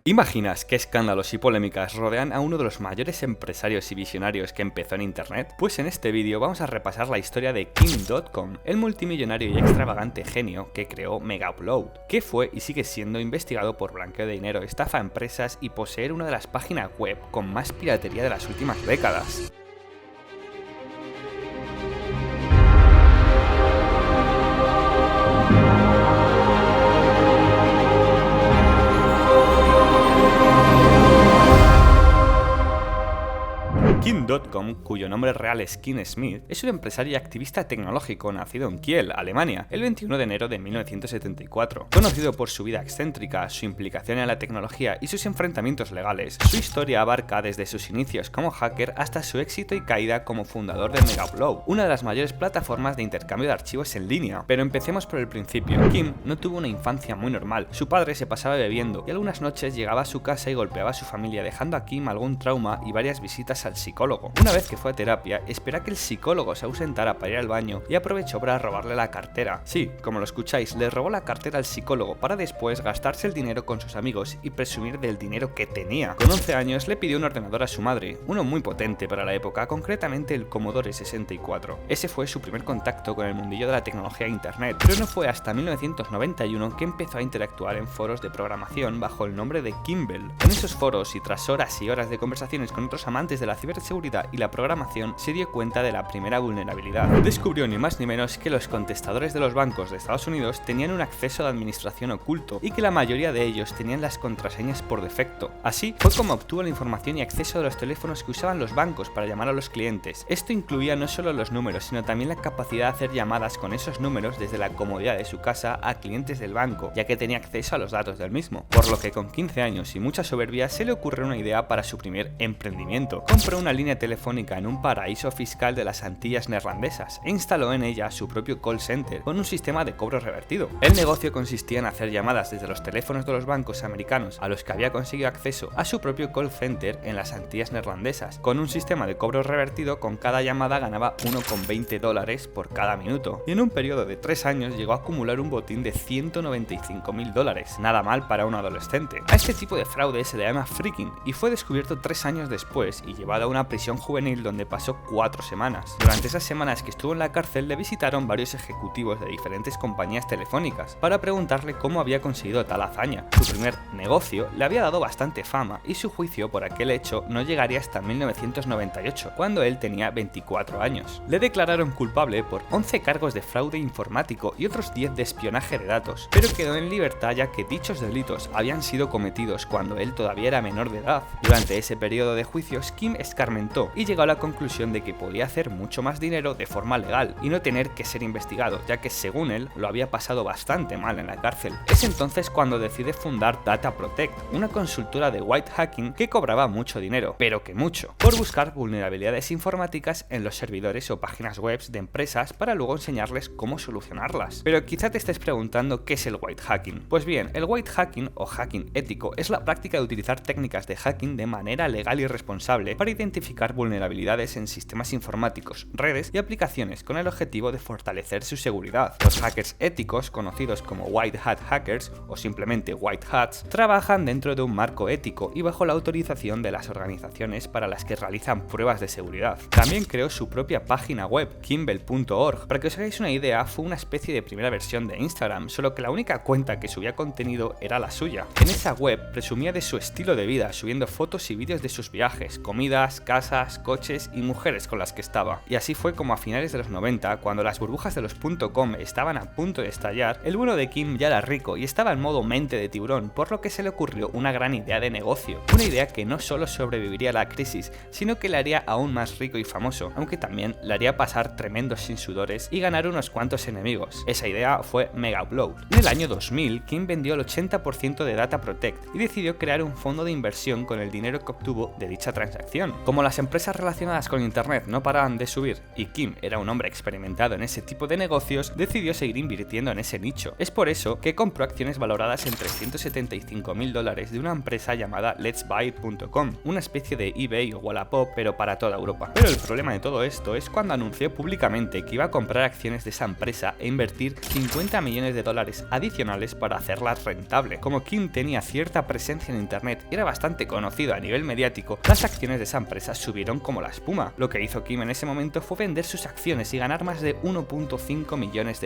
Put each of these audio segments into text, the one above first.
¿Imaginas qué escándalos y polémicas rodean a uno de los mayores empresarios y visionarios que empezó en internet? Pues en este vídeo vamos a repasar la historia de Kim Dotcom, el multimillonario y extravagante genio que creó Megaupload, que fue y sigue siendo investigado por blanqueo de dinero, estafa a empresas y poseer una de las páginas web con más piratería de las últimas décadas. Kim Dotcom, cuyo nombre real es Kim Smith, es un empresario y activista tecnológico nacido en Kiel, Alemania, el 21 de enero de 1974. Conocido por su vida excéntrica, su implicación en la tecnología y sus enfrentamientos legales, su historia abarca desde sus inicios como hacker hasta su éxito y caída como fundador de Megaupload, una de las mayores plataformas de intercambio de archivos en línea. Pero empecemos por el principio. Kim no tuvo una infancia muy normal. Su padre se pasaba bebiendo y algunas noches llegaba a su casa y golpeaba a su familia, dejando a Kim algún trauma y varias visitas al psicólogo. Una vez que fue a terapia, esperó a que el psicólogo se ausentara para ir al baño y aprovechó para robarle la cartera. Sí, como lo escucháis, le robó la cartera al psicólogo para después gastarse el dinero con sus amigos y presumir del dinero que tenía. Con 11 años le pidió un ordenador a su madre, uno muy potente para la época, concretamente el Commodore 64. Ese fue su primer contacto con el mundillo de la tecnología e internet, pero no fue hasta 1991 que empezó a interactuar en foros de programación bajo el nombre de Kimball. En esos foros y tras horas y horas de conversaciones con otros amantes de la ciberseguridad y la programación, se dio cuenta de la primera vulnerabilidad. Descubrió ni más ni menos que los contestadores de los bancos de Estados Unidos tenían un acceso de administración oculto y que la mayoría de ellos tenían las contraseñas por defecto. Así fue como obtuvo la información y acceso de los teléfonos que usaban los bancos para llamar a los clientes. Esto incluía no solo los números, sino también la capacidad de hacer llamadas con esos números desde la comodidad de su casa a clientes del banco, ya que tenía acceso a los datos del mismo. Por lo que con 15 años y mucha soberbia se le ocurrió una idea para su primer emprendimiento. Compró una línea telefónica en un paraíso fiscal de las Antillas neerlandesas e instaló en ella su propio call center con un sistema de cobro revertido. El negocio consistía en hacer llamadas desde los teléfonos de los bancos americanos a los que había conseguido acceso a su propio call center en las Antillas neerlandesas. Con un sistema de cobro revertido, con cada llamada ganaba $1,20 por cada minuto y en un periodo de 3 años llegó a acumular un botín de $195.000. Nada mal para un adolescente. A este tipo de fraude se le llama phreaking y fue descubierto 3 años después y llevado a una prisión juvenil donde pasó 4 semanas. Durante esas semanas que estuvo en la cárcel le visitaron varios ejecutivos de diferentes compañías telefónicas para preguntarle cómo había conseguido tal hazaña. Su primer negocio le había dado bastante fama y su juicio por aquel hecho no llegaría hasta 1998, cuando él tenía 24 años. Le declararon culpable por 11 cargos de fraude informático y otros 10 de espionaje de datos, pero quedó en libertad ya que dichos delitos habían sido cometidos cuando él todavía era menor de edad. Durante ese periodo de juicios, Kim escarmentó y llegó a la conclusión de que podía hacer mucho más dinero de forma legal y no tener que ser investigado, ya que según él lo había pasado bastante mal en la cárcel. Es entonces cuando decide fundar Data Protect, una consultora de white hacking que cobraba mucho dinero, pero que mucho, por buscar vulnerabilidades informáticas en los servidores o páginas web de empresas para luego enseñarles cómo solucionarlas. Pero quizá te estés preguntando qué es el white hacking. Pues bien, el white hacking o hacking ético es la práctica de utilizar técnicas de hacking de manera legal y responsable para identificar vulnerabilidades en sistemas informáticos, redes y aplicaciones con el objetivo de fortalecer su seguridad. Los hackers éticos, conocidos como white hat hackers o simplemente white hats, trabajan dentro de un marco ético y bajo la autorización de las organizaciones para las que realizan pruebas de seguridad. También creó su propia página web, kimball.org. Para que os hagáis una idea, fue una especie de primera versión de Instagram, solo que la única cuenta que subía contenido era la suya. En esa web presumía de su estilo de vida, subiendo fotos y vídeos de sus viajes, comidas, casas, coches y mujeres con las que estaba. Y así fue como a finales de los 90, cuando las burbujas de los .com estaban a punto de estallar, el bueno de Kim ya era rico y estaba en modo mente de tiburón, por lo que se le ocurrió una gran idea de negocio. Una idea que no solo sobreviviría a la crisis, sino que le haría aún más rico y famoso, aunque también le haría pasar tremendos sin sudores y ganar unos cuantos enemigos. Esa idea fue Megaupload. En el año 2000, Kim vendió el 80% de Data Protect y decidió crear un fondo de inversión con el dinero que obtuvo de dicha transacción. Como las empresas empresas relacionadas con internet no paraban de subir y Kim era un hombre experimentado en ese tipo de negocios, decidió seguir invirtiendo en ese nicho. Es por eso que compró acciones valoradas en $375.000 de una empresa llamada letsbuy.com, una especie de eBay o Wallapop pero para toda Europa. Pero el problema de todo esto es cuando anunció públicamente que iba a comprar acciones de esa empresa e invertir $50 millones adicionales para hacerla rentable. Como Kim tenía cierta presencia en internet y era bastante conocido a nivel mediático, las acciones de esa empresa subieron como la espuma. Lo que hizo Kim en ese momento fue vender sus acciones y ganar más de $1.5 millones.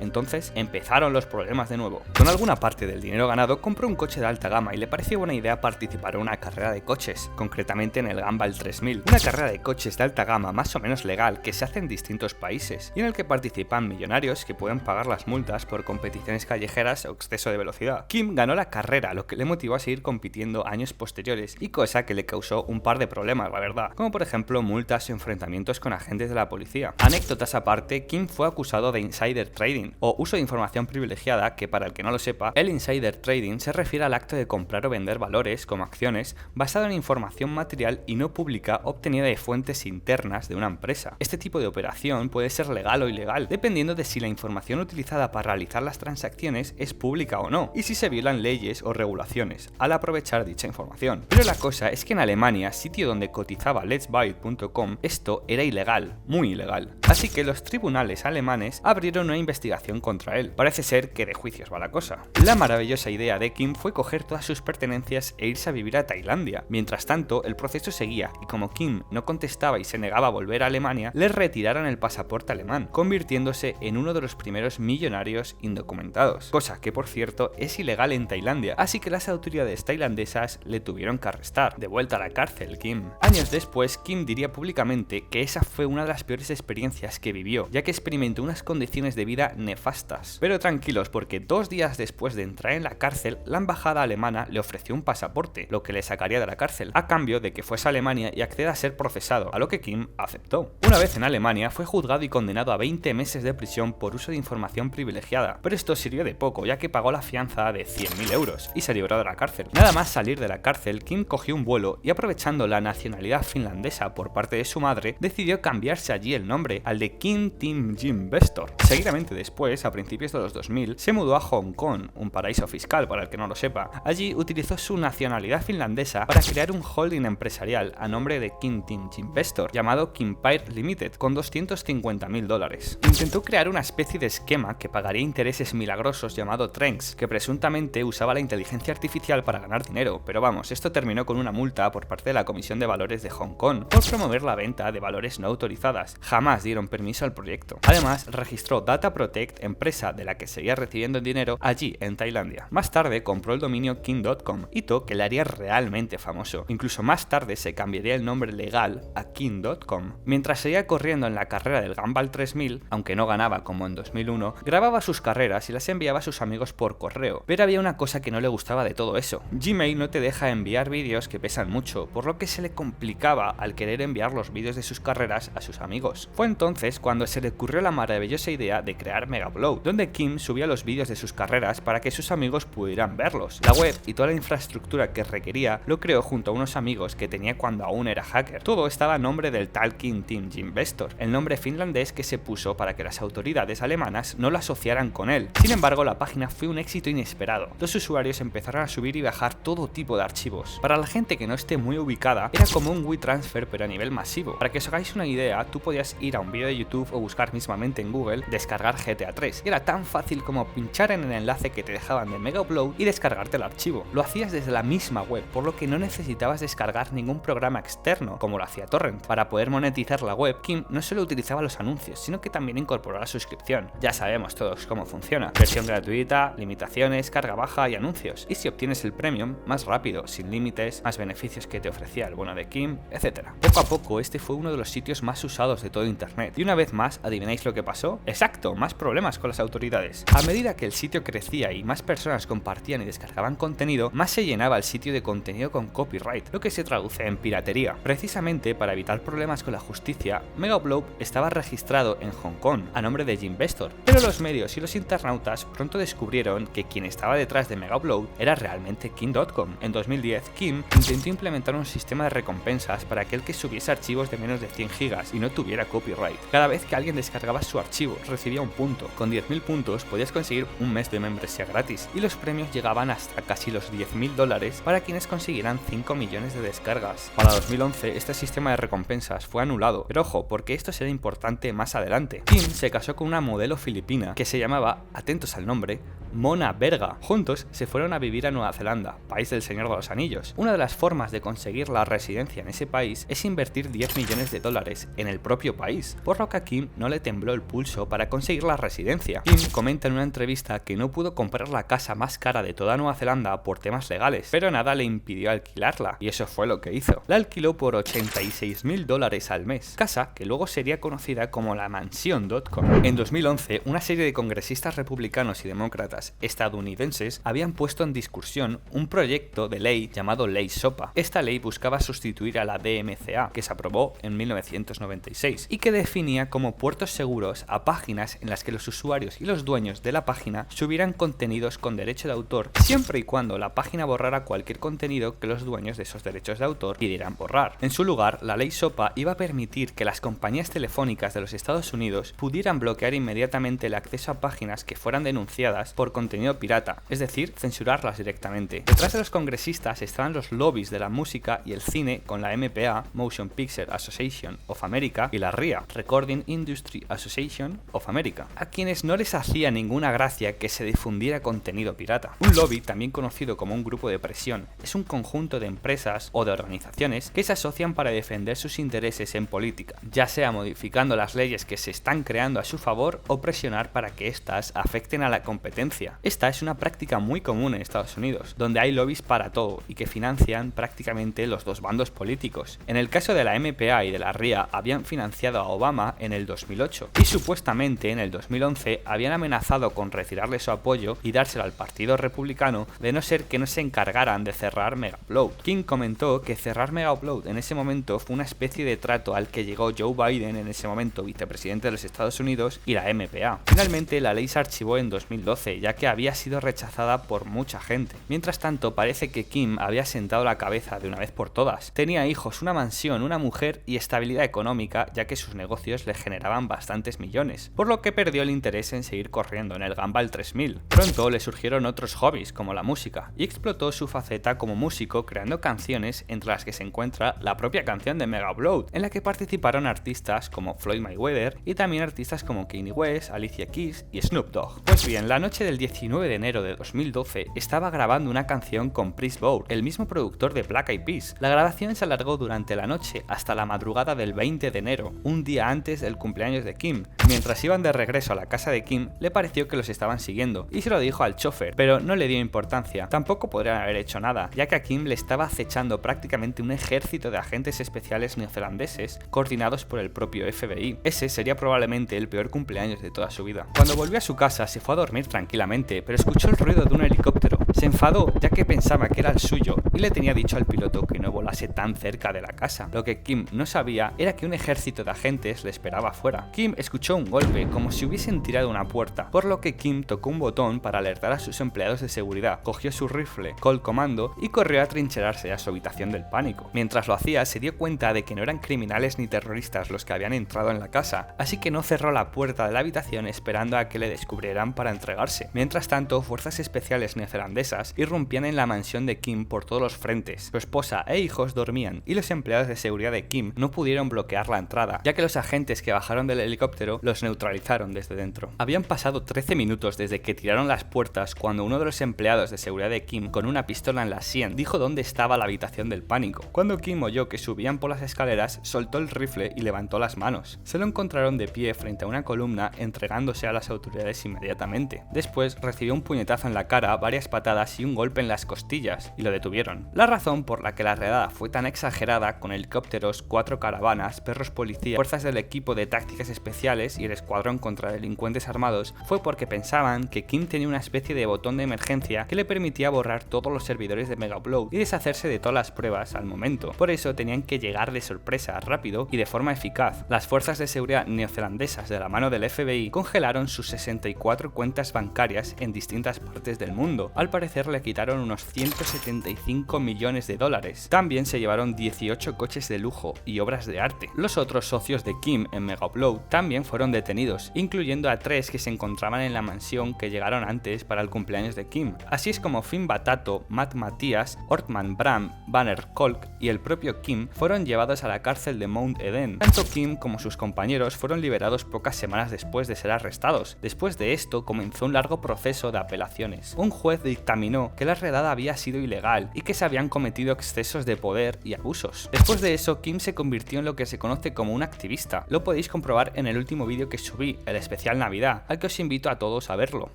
Entonces empezaron los problemas de nuevo. Con alguna parte del dinero ganado compró un coche de alta gama y le pareció buena idea participar en una carrera de coches, concretamente en el Gumball 3000, una carrera de coches de alta gama más o menos legal que se hace en distintos países y en el que participan millonarios que pueden pagar las multas por competiciones callejeras o exceso de velocidad. Kim ganó la carrera, lo que le motivó a seguir compitiendo años posteriores y cosa que le causó un par de problemas, la verdad, como por ejemplo multas y enfrentamientos con agentes de la policía. Anécdotas aparte, Kim fue acusado de insider trading o uso de información privilegiada, que para el que no lo sepa, el insider trading se refiere al acto de comprar o vender valores como acciones basado en información material y no pública obtenida de fuentes internas de una empresa. Este tipo de operación puede ser legal o ilegal, dependiendo de si la información utilizada para realizar las transacciones es pública o no, y si se violan leyes o regulaciones al aprovechar dicha información. Pero la cosa es que en Alemania, sitio donde cotizaba letsbuy.com, esto era ilegal, muy ilegal. Así que los tribunales alemanes abrieron una investigación contra él. Parece ser que de juicios va la cosa. La maravillosa idea de Kim fue coger todas sus pertenencias e irse a vivir a Tailandia. Mientras tanto, el proceso seguía y como Kim no contestaba y se negaba a volver a Alemania, le retiraron el pasaporte alemán, convirtiéndose en uno de los primeros millonarios indocumentados, cosa que por cierto es ilegal en Tailandia, así que las autoridades tailandesas le tuvieron que arrestar. De vuelta a la cárcel, Kim. Años después, Kim diría públicamente que esa fue una de las peores experiencias que vivió, ya que experimentó unas condiciones de vida nefastas. Pero tranquilos, porque 2 días después de entrar en la cárcel, la embajada alemana le ofreció un pasaporte, lo que le sacaría de la cárcel, a cambio de que fuese a Alemania y acceda a ser procesado, a lo que Kim aceptó. Una vez en Alemania, fue juzgado y condenado a 20 meses de prisión por uso de información privilegiada, pero esto sirvió de poco, ya que pagó la fianza de 100.000 euros y se libró de la cárcel. Nada más salir de la cárcel, Kim cogió un vuelo y aprovechando la nacionalidad finlandesa por parte de su madre, decidió cambiarse allí el nombre al de Kim Tim Jim Vestor. Seguidamente después, a principios de los 2000, se mudó a Hong Kong, un paraíso fiscal para el que no lo sepa. Allí utilizó su nacionalidad finlandesa para crear un holding empresarial a nombre de Kim Tim Jim Vestor, llamado Kimpire Limited, con $250.000. Intentó crear una especie de esquema que pagaría intereses milagrosos llamado Trenx, que presuntamente usaba la inteligencia artificial para ganar dinero, pero vamos, esto terminó con una multa por parte de la Comisión de Valores de Hong Kong por promover la venta de valores no autorizadas. Jamás dieron permiso al proyecto. Además, registró Data Protect, empresa de la que seguía recibiendo dinero allí en Tailandia. Más tarde compró el dominio King.com, hito que le haría realmente famoso. Incluso más tarde se cambiaría el nombre legal a King.com. Mientras seguía corriendo en la carrera del Gumball 3000, aunque no ganaba como en 2001, grababa sus carreras y las enviaba a sus amigos por correo. Pero había una cosa que no le gustaba de todo eso. Gmail no te deja enviar vídeos que pesan mucho, por lo que se le complicaba al querer enviar los vídeos de sus carreras a sus amigos. Fue entonces cuando se le ocurrió la maravillosa idea de crear Megaupload, donde Kim subía los vídeos de sus carreras para que sus amigos pudieran verlos. La web y toda la infraestructura que requería lo creó junto a unos amigos que tenía cuando aún era hacker. Todo estaba a nombre del tal Kim Tim Jim Vestor, el nombre finlandés que se puso para que las autoridades alemanas no lo asociaran con él. Sin embargo, la página fue un éxito inesperado. Los usuarios empezaron a subir y bajar todo tipo de archivos. Para la gente que no esté muy ubicada, era como un WeTransfer pero a nivel masivo. Para que os hagáis una idea, tú podías ir a un vídeo de YouTube o buscar mismamente en Google descargar GTA 3. Era tan fácil como pinchar en el enlace que te dejaban de Megaupload y descargarte el archivo. Lo hacías desde la misma web, por lo que no necesitabas descargar ningún programa externo, como lo hacía Torrent. Para poder monetizar la web, Kim no solo utilizaba los anuncios, sino que también incorporó la suscripción. Ya sabemos todos cómo funciona. Versión gratuita, limitaciones, carga baja y anuncios. Y si obtienes el premium, más rápido, sin límites, más beneficios que te ofrecía el bono de Kim, etc. Poco a poco, este fue uno de los sitios más usados de todo internet. Y una vez más, ¿adivináis lo que pasó? Exacto, más problemas con las autoridades. A medida que el sitio crecía y más personas compartían y descargaban contenido, más se llenaba el sitio de contenido con copyright, lo que se traduce en piratería. Precisamente para evitar problemas con la justicia, Megaupload estaba registrado en Hong Kong, a nombre de Jim Vestor, pero los medios y los internautas pronto descubrieron que quien estaba detrás de Megaupload era realmente King.com. En 2010, Kim intentó implementar un sistema de recompensas para para aquel que subiese archivos de menos de 100 gigas y no tuviera copyright. Cada vez que alguien descargaba su archivo, recibía un punto. Con 10.000 puntos podías conseguir un mes de membresía gratis, y los premios llegaban hasta casi los $10.000 para quienes consiguieran 5 millones de descargas. Para 2011, este sistema de recompensas fue anulado, pero ojo, porque esto será importante más adelante. Kim se casó con una modelo filipina que se llamaba, atentos al nombre, Mona Berga. Juntos se fueron a vivir a Nueva Zelanda, país del Señor de los Anillos. Una de las formas de conseguir la residencia en ese país es invertir $10 millones en el propio país, por lo que a Kim no le tembló el pulso para conseguir la residencia. Kim comenta en una entrevista que no pudo comprar la casa más cara de toda Nueva Zelanda por temas legales, pero nada le impidió alquilarla, y eso fue lo que hizo. La alquiló por $86.000 al mes, casa que luego sería conocida como la Mansión.com. En 2011, una serie de congresistas republicanos y demócratas estadounidenses habían puesto en discusión un proyecto de ley llamado Ley SOPA. Esta ley buscaba sustituir a la DMCA, que se aprobó en 1996, y que definía como puertos seguros a páginas en las que los usuarios y los dueños de la página subieran contenidos con derecho de autor, siempre y cuando la página borrara cualquier contenido que los dueños de esos derechos de autor pidieran borrar. En su lugar, la Ley SOPA iba a permitir que las compañías telefónicas de los Estados Unidos pudieran bloquear inmediatamente el acceso a páginas que fueran denunciadas por contenido pirata, es decir, censurarlas directamente. Detrás de los congresistas estaban los lobbies de la música y el cine con la MPA, Motion Picture Association of America, y la RIA, Recording Industry Association of America, a quienes no les hacía ninguna gracia que se difundiera contenido pirata. Un lobby, también conocido como un grupo de presión, es un conjunto de empresas o de organizaciones que se asocian para defender sus intereses en política, ya sea modificando las leyes que se están creando a su favor o presionar para que éstas afecten a la competencia. Esta es una práctica muy común en Estados Unidos, donde hay lobbies para todo y que financian prácticamente los dos bandos políticos. En el caso de la MPA y de la RIA habían financiado a Obama en el 2008 y supuestamente en el 2011 habían amenazado con retirarle su apoyo y dárselo al Partido Republicano de no ser que no se encargaran de cerrar Megaupload. King comentó que cerrar Megaupload en ese momento fue una especie de trato al que llegó Joe Biden, en ese momento vicepresidente de los Estados Unidos, y la MPA. Finalmente la ley se archivó en 2012, ya que había sido rechazada por mucha gente. Mientras tanto, parece que Kim había sentado la cabeza de una vez por todas. Tenía hijos, una mansión, una mujer y estabilidad económica, ya que sus negocios le generaban bastantes millones, por lo que perdió el interés en seguir corriendo en el Gumball 3000. Pronto le surgieron otros hobbies, como la música, y explotó su faceta como músico creando canciones, entre las que se encuentra la propia canción de Megaupload, en la que participaron artistas como Floyd Mayweather y también artistas como Kanye West, Alicia Keys y Snoop Dogg. Pues bien, la noche del 19 de enero de 2012 estaba grabando una canción con Chris Board, el mismo productor de Black Eyed Peas. La grabación se alargó durante la noche hasta la madrugada del 20 de enero, un día antes del cumpleaños de Kim. Mientras iban de regreso a la casa de Kim, le pareció que los estaban siguiendo y se lo dijo al chofer, pero no le dio importancia. Tampoco podrían haber hecho nada, ya que a Kim le estaba acechando prácticamente un ejército de agentes especiales neozelandeses coordinados por el propio FBI. Ese sería probablemente el peor cumpleaños de toda su vida. Cuando volvió a su casa se fue a dormir tranquilamente, pero escuchó el ruido de un helicóptero. Se enfadó ya que pensaba que era el suyo y le tenía dicho al piloto que no volase tan cerca de la casa. Lo que Kim no sabía era que un ejército de agentes le esperaba afuera. Kim escuchó un golpe como si hubiesen tirado una puerta, por lo que Kim tocó un botón para alertar a sus empleados de seguridad, cogió su rifle Colt Commando y corrió a trincherarse a su habitación del pánico. Mientras lo hacía se dio cuenta de que no eran criminales ni terroristas los que habían entrado en la casa, así que no cerró la puerta de la habitación esperando a que le descubrieran para entregarse. Mientras tanto, fuerzas especiales neozelandesas irrumpían en la mansión de Kim por todos los frentes. Su esposa e hijos dormían y los empleados de seguridad de Kim no pudieron bloquear la entrada, ya que los agentes que bajaron del helicóptero los neutralizaron desde dentro. Habían pasado 13 minutos desde que tiraron las puertas cuando uno de los empleados de seguridad de Kim, con una pistola en la sien, dijo dónde estaba la habitación del pánico. Cuando Kim oyó que subían por las escaleras, soltó el rifle y levantó las manos. Se lo encontraron de pie frente a una columna, entregándose a las autoridades inmediatamente. Después recibió un puñetazo en la cara, varias patadas y un golpe en las costillas, y lo detuvieron. La razón por la que la redada fue tan exagerada, con helicópteros, 4 caravanas, perros policías, fuerzas del equipo de tácticas especiales y el escuadrón contra delincuentes armados, fue porque pensaban que Kim tenía una especie de botón de emergencia que le permitía borrar todos los servidores de Megaupload y deshacerse de todas las pruebas al momento. Por eso tenían que llegar de sorpresa, rápido y de forma eficaz. Las fuerzas de seguridad neozelandesas, de la mano del FBI, congelaron sus 64 cuentas bancarias en distintas partes del mundo. Al parecer le quitaron unos 175 millones de dólares. También se llevaron 18 coches de lujo y obras de arte. Los otros socios de Kim en Mega Upload también fueron detenidos, incluyendo a 3 que se encontraban en la mansión que llegaron antes para el cumpleaños de Kim. Así es como Finn Batato, Matt Matías, Ortman Bram, Banner Kolk y el propio Kim fueron llevados a la cárcel de Mount Eden. Tanto Kim como sus compañeros fueron liberados pocas semanas después de ser arrestados. Después de esto comenzó un largo proceso de apelaciones. Un juez dictaminó que la redada había sido ilegal y que se habían cometido excesos de poder y abusos. Después de eso, Kim se convirtió en lo que se conoce como un activista. Lo podéis comprobar en el último vídeo que subí, el especial Navidad, al que os invito a todos a verlo.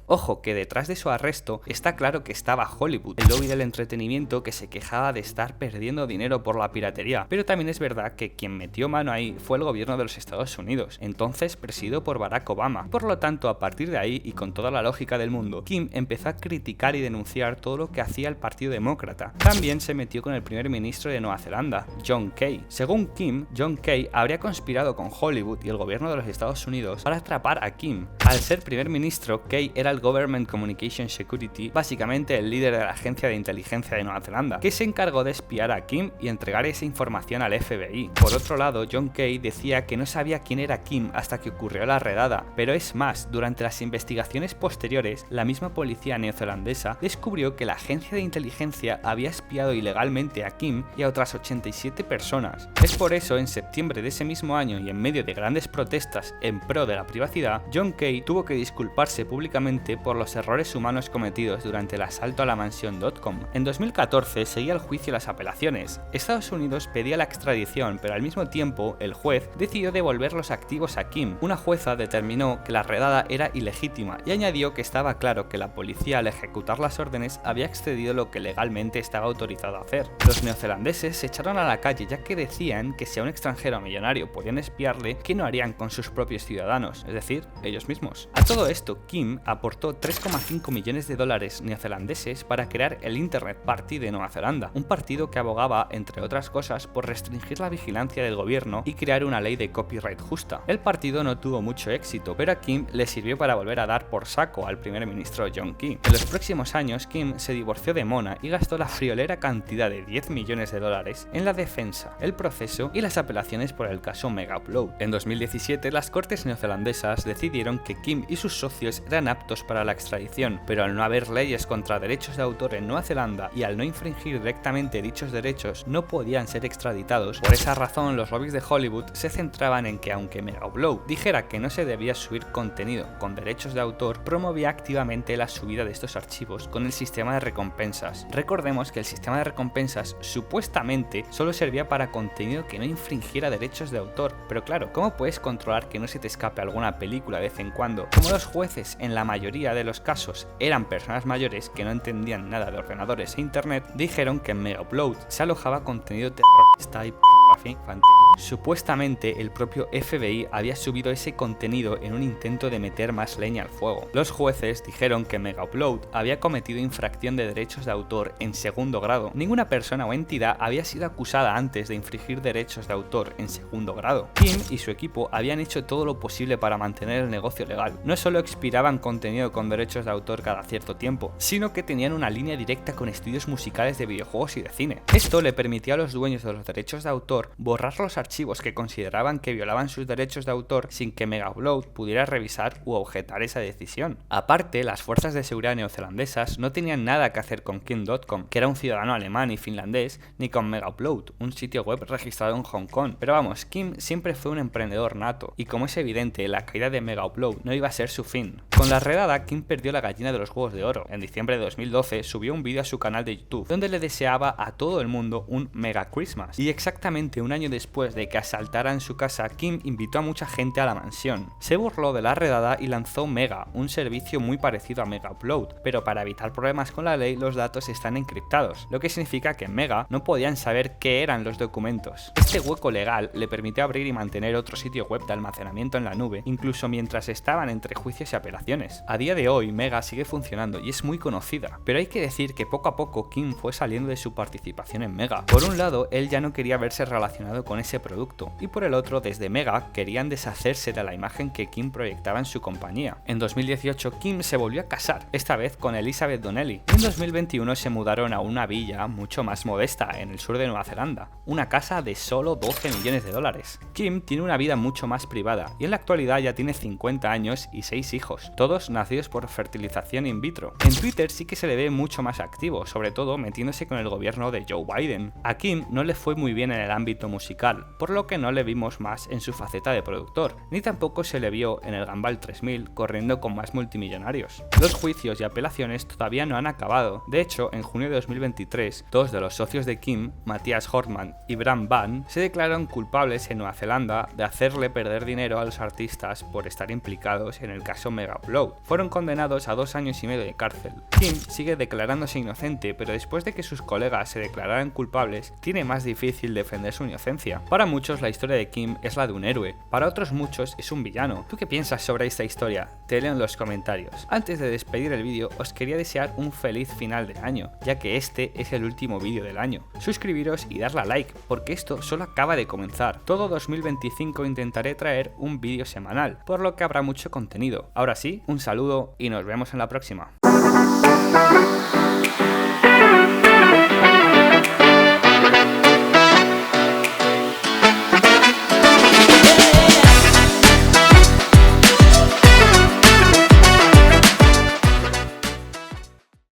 Ojo, que detrás de su arresto está claro que estaba Hollywood, el lobby del entretenimiento que se quejaba de estar perdiendo dinero por la piratería, pero también es verdad que quien metió mano ahí fue el gobierno de los Estados Unidos, entonces presidido por Barack Obama. Por lo tanto, a partir de ahí, y con toda la lógica del mundo, Kim empezó a criticar y denunciar todo lo que hacía el Partido Demócrata. También se metió con el primer ministro de Nueva Zelanda, John Key. Según Kim, John Key habría conspirado con Hollywood y el gobierno de los Estados Unidos para atrapar a Kim. Al ser primer ministro, Key era el Government Communication Security, básicamente el líder de la agencia de inteligencia de Nueva Zelanda, que se encargó de espiar a Kim y entregar esa información al FBI. Por otro lado, John Key decía que no sabía quién era Kim hasta que ocurrió la redada, pero es más, durante las investigaciones posteriores, la misma policía neozelandesa descubrió que la agencia de inteligencia había espiado ilegalmente a Kim y a otras 87 personas. Es por eso, en septiembre de ese mismo año y en medio de grandes protestas en pro de la privacidad, John Key tuvo que disculparse públicamente por los errores humanos cometidos durante el asalto a la mansión .com. En 2014 seguía el juicio y las apelaciones. Estados Unidos pedía la extradición, pero al mismo tiempo el juez decidió devolver los activos a Kim. Una jueza determinó que la redada era ilegítima y añadió que estaba claro que la policía al ejecutar las órdenes había excedido lo que legalmente estaba autorizado a hacer. Los neozelandeses se echaron a la calle ya que decían que si a un extranjero millonario podían espiarle, ¿qué no harían con sus propios ciudadanos? Es decir, ellos mismos. A todo esto, Kim aportó 3,5 millones de dólares neozelandeses para crear el Internet Party de Nueva Zelanda, un partido que abogaba, entre otras cosas, por restringir la vigilancia del gobierno y crear una ley de copyright justa. El partido no tuvo mucho éxito, pero a Kim le sirvió para volver a dar por saco al primer ministro John Key. En los próximos años, Kim se divorció de Mona y gastó la friolera cantidad de 10 millones de dólares en la defensa, el proceso y las apelaciones por el caso Mega Upload. En 2017, las cortes neozelandesas decidieron que Kim y sus socios eran aptos para la extradición, pero al no haber leyes contra derechos de autor en Nueva Zelanda y al no infringir directamente dichos derechos, no podían ser extraditados. Por esa razón, los lobbies de Hollywood se centraban en que aunque Mega Upload dijera que no se debía subir contenido con derechos de autor, promovía activamente la subida de estos archivos con el sistema de recompensas. Recordemos que el sistema de recompensas supuestamente solo servía para contenido que no infringiera derechos de autor, pero claro, ¿cómo puedes controlar que no se te escape alguna película de vez en cuando? Como los jueces en la mayoría de los casos eran personas mayores que no entendían nada de ordenadores e internet, dijeron que en Mega Upload se alojaba contenido terrorista y pornografía infantil. Supuestamente el propio FBI había subido ese contenido en un intento de meter más leña al fuego. Los jueces dijeron que Mega Upload había cometido infracción de derechos de autor en segundo grado. Ninguna persona o entidad había sido acusada antes de infringir derechos de autor en segundo grado. Kim y su equipo habían hecho todo lo posible para mantener el negocio legal. No solo expiraban contenido con derechos de autor cada cierto tiempo, sino que tenían una línea directa con estudios musicales de videojuegos y de cine. Esto le permitía a los dueños de los derechos de autor borrar los archivos que consideraban que violaban sus derechos de autor sin que Mega Upload pudiera revisar u objetar esa decisión. Aparte, las fuerzas de seguridad neozelandesas no tenían nada que hacer con Kim.com, que era un ciudadano alemán y finlandés, ni con Mega Upload, un sitio web registrado en Hong Kong. Pero vamos, Kim siempre fue un emprendedor nato, y como es evidente, la caída de Mega Upload no iba a ser su fin. Con la redada, Kim perdió la gallina de los huevos de oro. En diciembre de 2012 subió un vídeo a su canal de YouTube, donde le deseaba a todo el mundo un Mega Christmas. Y exactamente un año después de que asaltaran su casa, Kim invitó a mucha gente a la mansión. Se burló de la redada y lanzó Mega, un servicio muy parecido a Mega Upload, pero para evitar problemas con la ley los datos están encriptados, lo que significa que en Mega no podían saber qué eran los documentos. Este hueco legal le permitió abrir y mantener otro sitio web de almacenamiento en la nube, incluso mientras estaban entre juicios y apelaciones. A día de hoy Mega sigue funcionando y es muy conocida, pero hay que decir que poco a poco Kim fue saliendo de su participación en Mega. Por un lado, él ya no quería verse relacionado con ese producto, y por el otro, desde Mega querían deshacerse de la imagen que Kim proyectaba en su compañía. En 2018 Kim se volvió a casar, esta vez con Elizabeth Donnelly, y en 2021 se mudaron a una villa mucho más modesta en el sur de Nueva Zelanda, una casa de solo 12 millones de dólares. Kim tiene una vida mucho más privada y en la actualidad ya tiene 50 años y 6 hijos, todos nacidos por fertilización in vitro. En Twitter sí que se le ve mucho más activo, sobre todo metiéndose con el gobierno de Joe Biden. A Kim no le fue muy bien en el ámbito musical, por lo que no le vimos más en su faceta de productor, ni tampoco se le vio en el Gumball 3000 corriendo con más multimillonarios. Los juicios y apelaciones todavía no han acabado. De hecho, en junio de 2023, dos de los socios de Kim, Matthias Hortman y Bram Van, se declararon culpables en Nueva Zelanda de hacerle perder dinero a los artistas por estar implicados en el caso Mega Upload. Fueron condenados a 2 años y medio de cárcel. Kim sigue declarándose inocente, pero después de que sus colegas se declararan culpables, tiene más difícil defender su inocencia. Para muchos la historia de Kim es la de un héroe, para otros muchos es un villano. ¿Tú qué piensas sobre esta historia? Te leo en los comentarios. Antes de despedir el vídeo, os quería desear un feliz final de año, ya que este es el último vídeo del año. Suscribiros y darle a like, porque esto solo acaba de comenzar. Todo 2025 intentaré traer un vídeo semanal, por lo que habrá mucho contenido. Ahora sí, un saludo y nos vemos en la próxima.